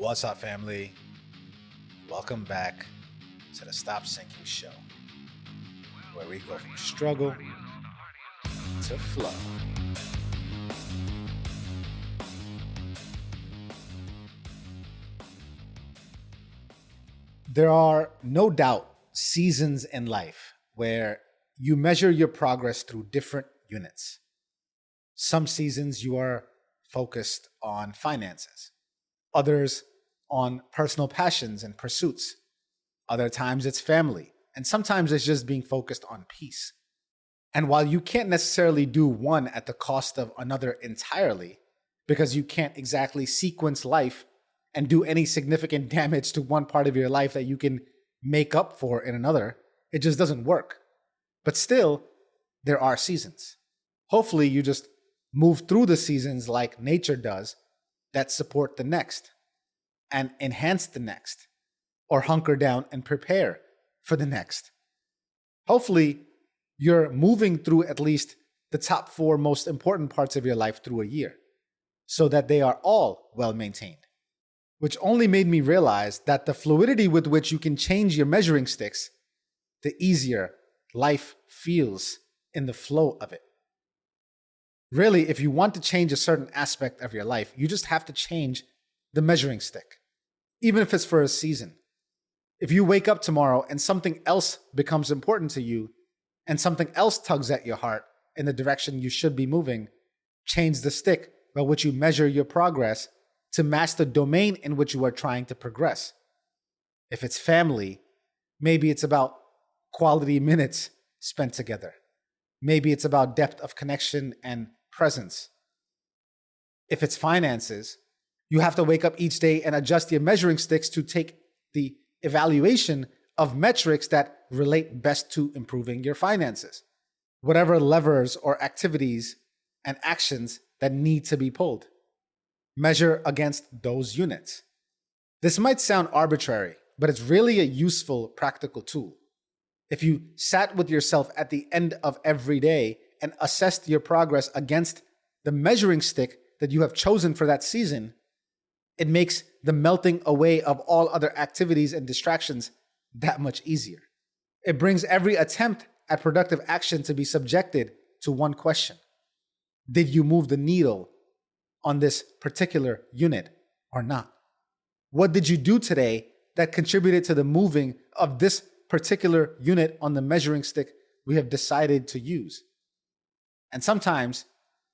What's up, family? Welcome back to the Stop Sinking Show, where we go from struggle to flow. There are no doubt seasons in life where you measure your progress through different units. Some seasons you are focused on finances, others on personal passions and pursuits. Other times it's family, and sometimes it's just being focused on peace. And while you can't necessarily do one at the cost of another entirely, because you can't exactly sequence life and do any significant damage to one part of your life that you can make up for in another, it just doesn't work. But still, there are seasons. Hopefully, you just move through the seasons like nature does that support the next and enhance the next, or hunker down and prepare for the next. Hopefully, you're moving through at least the top 4 most important parts of your life through a year, so that they are all well maintained. Which only made me realize that the fluidity with which you can change your measuring sticks, the easier life feels in the flow of it. Really, if you want to change a certain aspect of your life, you just have to change the measuring stick, even if it's for a season. If you wake up tomorrow and something else becomes important to you, and something else tugs at your heart in the direction you should be moving, change the stick by which you measure your progress to match the domain in which you are trying to progress. If it's family, maybe it's about quality minutes spent together. Maybe it's about depth of connection and presence. If it's finances, you have to wake up each day and adjust your measuring sticks to take the evaluation of metrics that relate best to improving your finances. Whatever levers or activities and actions that need to be pulled. Measure against those units. This might sound arbitrary, but it's really a useful, practical tool. If you sat with yourself at the end of every day and assessed your progress against the measuring stick that you have chosen for that season, it makes the melting away of all other activities and distractions that much easier. It brings every attempt at productive action to be subjected to one question. Did you move the needle on this particular unit or not? What did you do today that contributed to the moving of this particular unit on the measuring stick we have decided to use? And sometimes,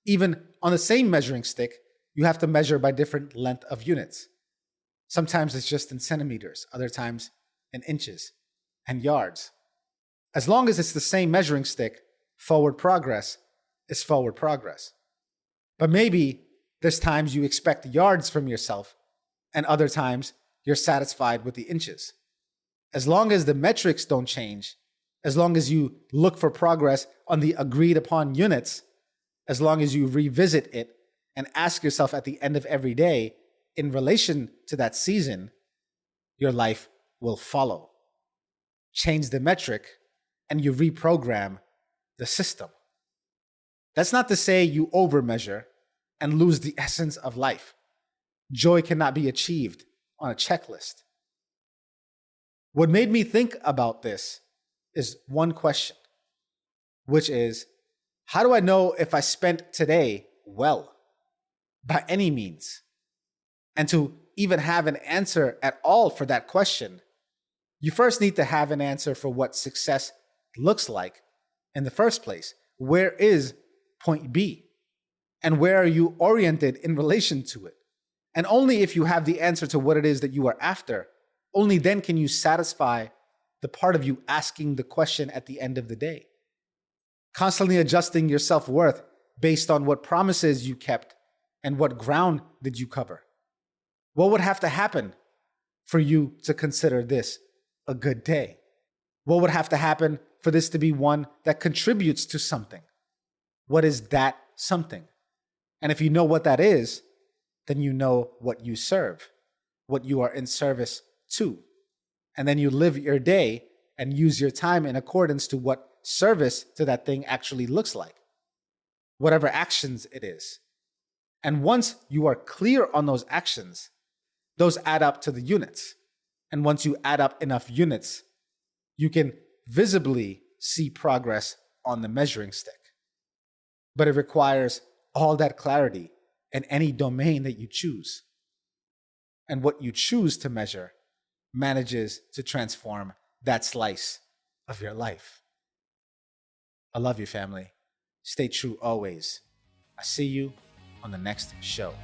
even on the same measuring stick, you have to measure by different length of units. Sometimes it's just in centimeters, other times in inches and yards. As long as it's the same measuring stick, forward progress is forward progress. But maybe there's times you expect yards from yourself, and other times you're satisfied with the inches. As long as the metrics don't change, as long as you look for progress on the agreed upon units, as long as you revisit it and ask yourself at the end of every day, in relation to that season, your life will follow. Change the metric and you reprogram the system. That's not to say you overmeasure and lose the essence of life. Joy cannot be achieved on a checklist. What made me think about this is one question, which is, how do I know if I spent today well, by any means? And to even have an answer at all for that question, you first need to have an answer for what success looks like in the first place. Where is point B? And where are you oriented in relation to it? And only if you have the answer to what it is that you are after, only then can you satisfy the part of you asking the question at the end of the day. Constantly adjusting your self-worth based on what promises you kept and what ground did you cover. What would have to happen for you to consider this a good day? What would have to happen for this to be one that contributes to something? What is that something? And if you know what that is, then you know what you serve, what you are in service to. And then you live your day and use your time in accordance to what service to that thing actually looks like, whatever actions it is. And once you are clear on those actions, Those add up to the units. And once you add up enough units, you can visibly see progress on the measuring stick. But it requires all that clarity in any domain that you choose. And what you choose to measure manages to transform that slice of your life. I love you, family. Stay true always. I see you on the next show.